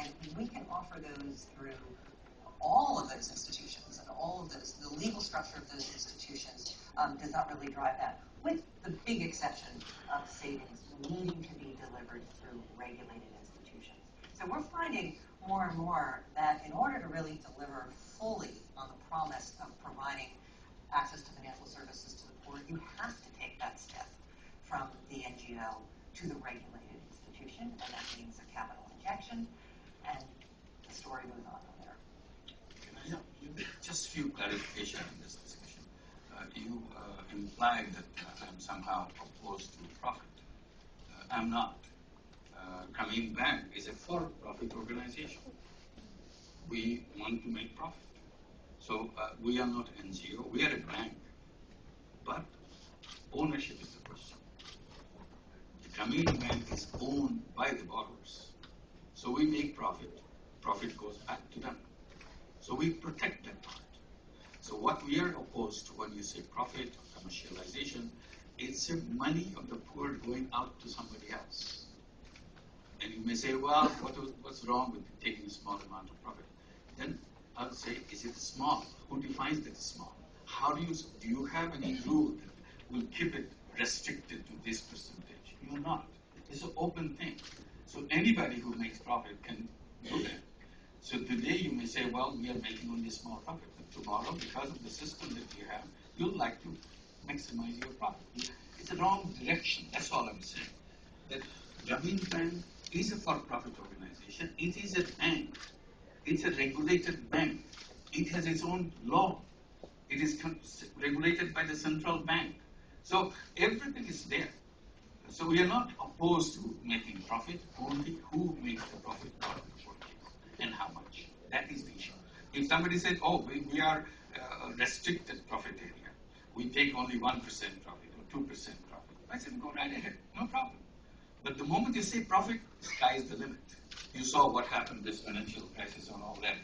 And we can offer those through all of those institutions, and all of those, the legal structure of those institutions does not really drive that, with the big exception of savings needing to be delivered through regulated institutions. So we're finding more and more that in order to really deliver fully on the promise of providing access to financial services to the poor, you have to take that step from the NGO to the regulated institution, and that means a capital injection, and the story goes on from there. Just a few clarifications in this discussion. You implied that I'm somehow opposed to profit. I'm not. Grameen Bank is a for-profit organization. We want to make profit. So we are not NGO, we are a bank. But ownership is the question. The Grameen Bank is owned by the borrowers. So we make profit, profit goes back to them. So we protect that part. So what we are opposed to when you say profit or commercialization, it's the money of the poor going out to somebody else. And you may say, well, what's wrong with taking a small amount of profit? Then I'll say, is it small? Who defines that small? How do you have any rule that will keep it restricted to this percentage? You're not. It's an open thing. So anybody who makes profit can do that. So today you may say, well, we are making only a small profit. But tomorrow, because of the system that you have, you'll like to maximize your profit. It's a wrong direction. That's all I'm saying. That Grameen Bank is a for-profit organization. It is a bank. It's a regulated bank. It has its own law. It is regulated by the central bank. So everything is there. So we are not opposed to making profit, only who makes the profit out of the purchase and how much. That is the issue. If somebody said, oh, we are a restricted profit area, we take only 1% profit or 2% profit, I said, go right ahead, no problem. But the moment you say profit, sky is the limit. You saw what happened this financial crisis and all that,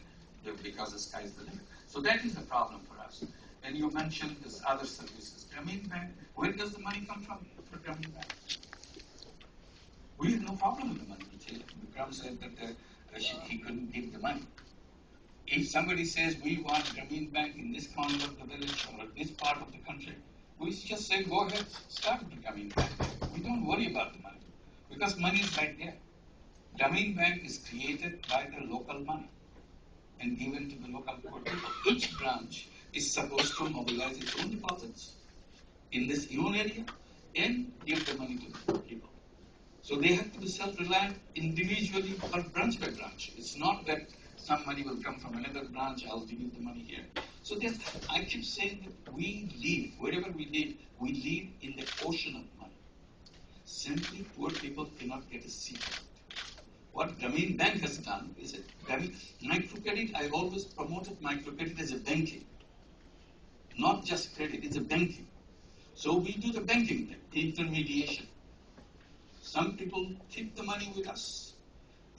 because the sky is the limit. So that is the problem for us. And you mentioned this other services. Grameen Bank, where does the money come from for Grameen Bank? We have no problem with the money. Vikram said that he couldn't give the money. If somebody says we want Grameen Bank in this corner of the village or this part of the country, we just say go ahead, start with Grameen Bank. We don't worry about the money because money is right there. Grameen Bank is created by the local money and given to the local poor people. Each branch is supposed to mobilize its own deposits in this own area and give the money to the poor people. So they have to be self-reliant individually or branch by branch. It's not that some money will come from another branch, I'll give you the money here. So I keep saying that we live, wherever we live in the ocean of money. Simply poor people cannot get a seat. What Grameen Bank has done is microcredit. I always promoted microcredit as a banking, not just credit. It's a banking. So we do the banking thing, intermediation. Some people keep the money with us,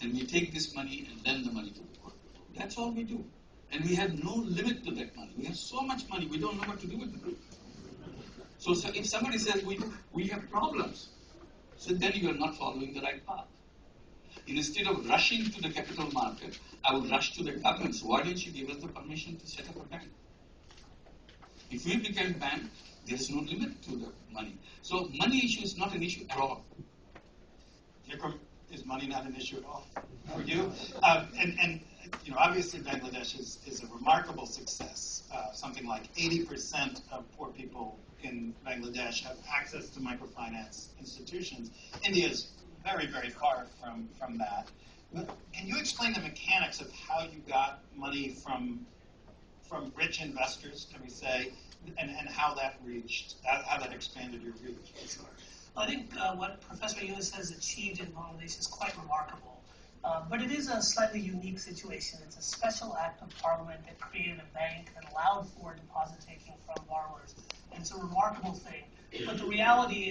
and we take this money and lend the money to the poor people. That's all we do. And we have no limit to that money. We have so much money, we don't know what to do with the money. So if somebody says we have problems, so then you are not following the right path. Instead of rushing to the capital market, I would rush to the government. So why didn't you give us the permission to set up a bank? If we became bank, there is no limit to the money. So money issue is not an issue at all. Vikram, is money not an issue at all for you? And obviously Bangladesh is a remarkable success. Something like 80% of poor people in Bangladesh have access to microfinance institutions. India is very, very far from that. But can you explain the mechanics of how you got money from rich investors, can we say, and how that expanded your reach? I think what Professor Yunus has achieved in Bangladesh is quite remarkable. But it is a slightly unique situation. It's a special act of parliament that created a bank that allowed for deposit taking from borrowers. And it's a remarkable thing. But the reality is